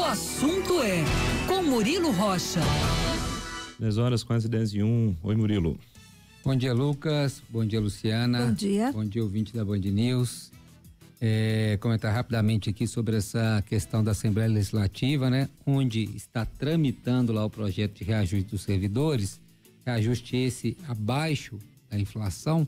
assunto é com Murilo Rocha. 10h quase 10h01. Oi, Murilo. Bom dia, Lucas. Bom dia, Luciana. Bom dia. Bom dia, ouvinte da Band News. Comentar rapidamente aqui sobre essa questão da Assembleia Legislativa, né? Onde está tramitando lá o projeto de reajuste dos servidores, reajuste esse abaixo da inflação,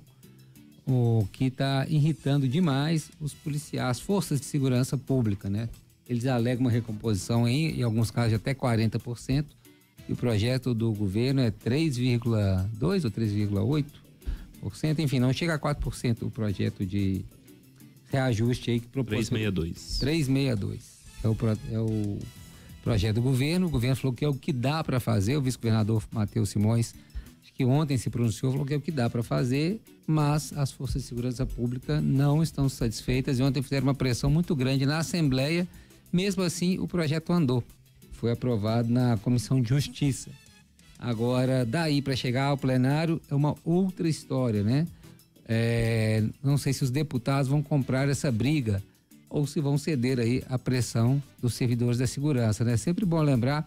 o que está irritando demais os policiais, as forças de segurança pública, né? Eles alegam uma recomposição em alguns casos de até 40%, e o projeto do governo é 3,2% ou 3,8%, enfim, não chega a 4% o projeto de reajuste aí que propôs. 362. É o projeto do governo. O governo falou que é o que dá para fazer. O vice-governador Matheus Simões, acho que ontem se pronunciou, falou que é o que dá para fazer, mas as forças de segurança pública não estão satisfeitas e ontem fizeram uma pressão muito grande na Assembleia. Mesmo assim, o projeto andou. Foi aprovado na Comissão de Justiça. Agora, daí para chegar ao plenário é uma outra história, né? Não sei se os deputados vão comprar essa briga ou se vão ceder aí à pressão dos servidores da segurança, né? É sempre bom lembrar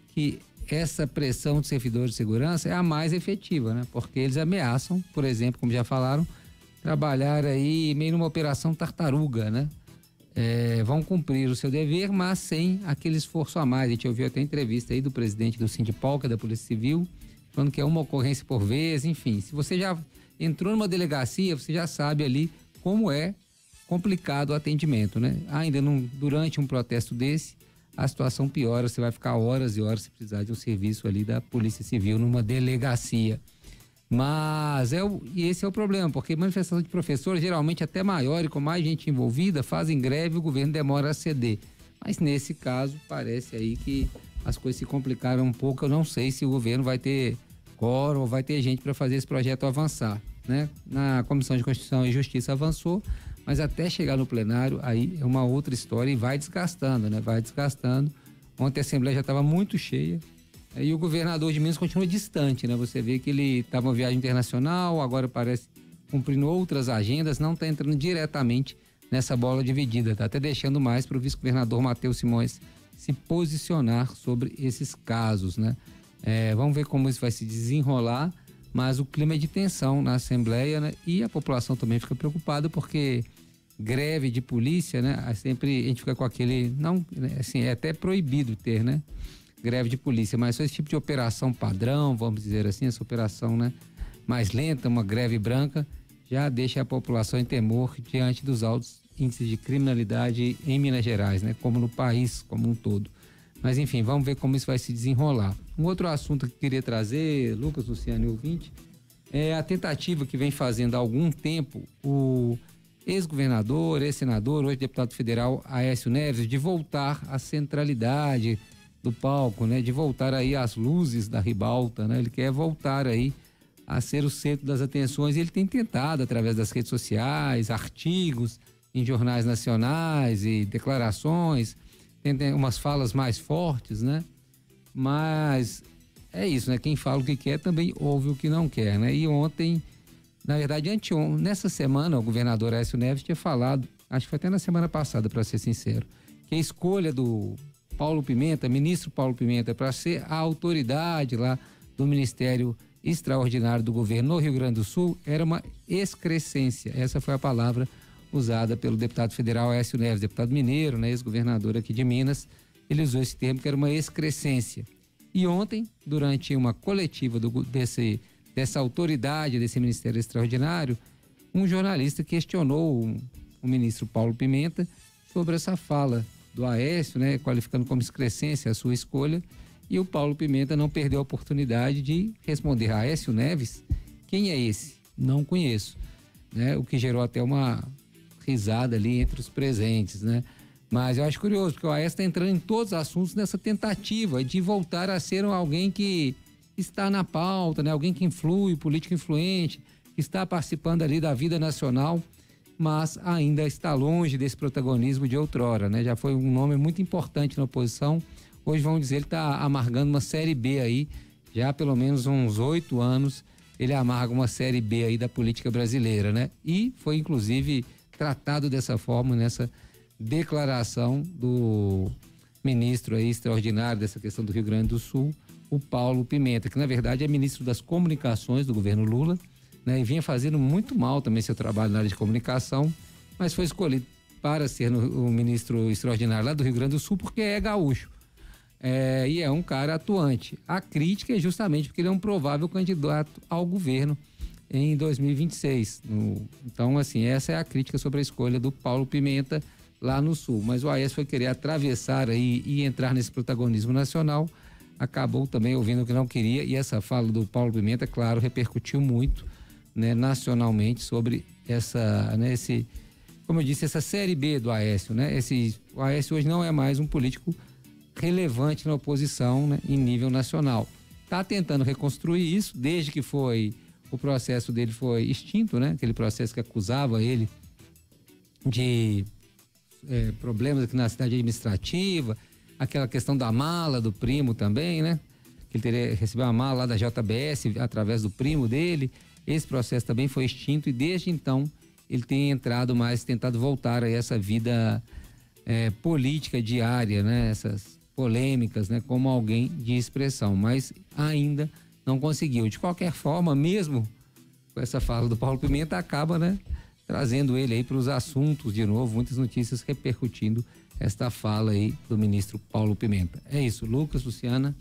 que essa pressão dos servidores de segurança é a mais efetiva, né? Porque eles ameaçam, por exemplo, como já falaram, trabalhar aí meio numa operação tartaruga, né? Vão cumprir o seu dever, mas sem aquele esforço a mais. A gente ouviu até entrevista aí do presidente do Sindipol, que é da Polícia Civil, falando que é uma ocorrência por vez, enfim. Se você já entrou numa delegacia, você já sabe ali como é complicado o atendimento, né? Ainda durante um protesto desse, a situação piora, você vai ficar horas e horas se precisar de um serviço ali da Polícia Civil numa delegacia. Mas esse é o problema, porque manifestação de professores, geralmente até maior e com mais gente envolvida, fazem greve e o governo demora a ceder. Mas nesse caso, parece aí que as coisas se complicaram um pouco. Eu não sei se o governo vai ter quórum ou vai ter gente para fazer esse projeto avançar, né? Na Comissão de Constituição e Justiça avançou, mas até chegar no plenário, aí é uma outra história e vai desgastando, né? Vai desgastando. Ontem a Assembleia já estava muito cheia. E o governador de Minas continua distante, né? Você vê que ele estava em viagem internacional, agora parece cumprindo outras agendas, não está entrando diretamente nessa bola dividida, tá até deixando mais para o vice-governador Matheus Simões se posicionar sobre esses casos, né? Vamos ver como isso vai se desenrolar, mas o clima é de tensão na Assembleia, né? E a população também fica preocupada porque greve de polícia, né? Sempre a gente fica com aquele, não, assim, é até proibido ter, né? Greve de polícia, mas só esse tipo de operação padrão, vamos dizer assim, essa operação, né, mais lenta, uma greve branca, já deixa a população em temor diante dos altos índices de criminalidade em Minas Gerais, né, como no país como um todo. Mas enfim, vamos ver como isso vai se desenrolar. Um outro assunto que eu queria trazer, Lucas, Luciano e ouvinte, é a tentativa que vem fazendo há algum tempo o ex-governador, ex-senador, hoje deputado federal Aécio Neves, de voltar à centralidade do palco, né? De voltar aí às luzes da ribalta, né? Ele quer voltar aí a ser o centro das atenções. Ele tem tentado através das redes sociais, artigos em jornais nacionais e declarações, tem umas falas mais fortes, né? Mas é isso, né? Quem fala o que quer também ouve o que não quer, né? E ontem, na verdade, nessa semana, o governador Aécio Neves tinha falado, acho que foi até na semana passada, para ser sincero, que a escolha do Paulo Pimenta, ministro Paulo Pimenta, para ser a autoridade lá do Ministério Extraordinário do Governo no Rio Grande do Sul era uma excrescência. Essa foi a palavra usada pelo deputado federal Aécio Neves, deputado mineiro, né, ex-governador aqui de Minas. Ele usou esse termo que era uma excrescência. E ontem, durante uma coletiva dessa autoridade, desse Ministério Extraordinário, um jornalista questionou o ministro Paulo Pimenta sobre essa fala do Aécio, né, qualificando como excrescência a sua escolha, e o Paulo Pimenta não perdeu a oportunidade de responder: Aécio Neves, quem é esse? Não conheço, né? O que gerou até uma risada ali entre os presentes, né? Mas eu acho curioso, porque o Aécio está entrando em todos os assuntos nessa tentativa de voltar a ser alguém que está na pauta, né? Alguém que influi, político influente, que está participando ali da vida nacional, mas ainda está longe desse protagonismo de outrora, né? Já foi um nome muito importante na oposição. Hoje, vamos dizer, ele está amargando uma Série B aí, já há pelo menos uns 8 anos, ele amarga uma Série B aí da política brasileira, né? E foi, inclusive, tratado dessa forma nessa declaração do ministro aí extraordinário dessa questão do Rio Grande do Sul, o Paulo Pimenta, que na verdade é ministro das comunicações do governo Lula, né? E vinha fazendo muito mal também seu trabalho na área de comunicação, mas foi escolhido para ser o ministro extraordinário lá do Rio Grande do Sul porque é gaúcho. E é um cara atuante. A crítica é justamente porque ele é um provável candidato ao governo em 2026. Então, assim, essa é a crítica sobre a escolha do Paulo Pimenta lá no Sul. Mas o Aécio foi querer atravessar aí e entrar nesse protagonismo nacional, acabou também ouvindo o que não queria, e essa fala do Paulo Pimenta, claro, repercutiu muito, né, nacionalmente sobre essa, né, como eu disse, essa série B do Aécio, né? O Aécio hoje não é mais um político relevante na oposição, né, em nível nacional. Está tentando reconstruir isso desde que o processo dele foi extinto, né? Aquele processo que acusava ele de problemas aqui na cidade administrativa, aquela questão da mala do primo também, né? Que ele teria recebido uma mala lá da JBS através do primo dele. Esse processo também foi extinto e desde então ele tem entrado mais, tentado voltar a essa vida política diária, né? Essas polêmicas, né? Como alguém de expressão, mas ainda não conseguiu. De qualquer forma, mesmo com essa fala do Paulo Pimenta, acaba, né, trazendo ele aí para os assuntos de novo, muitas notícias repercutindo esta fala aí do ministro Paulo Pimenta. É isso, Lucas, Luciana.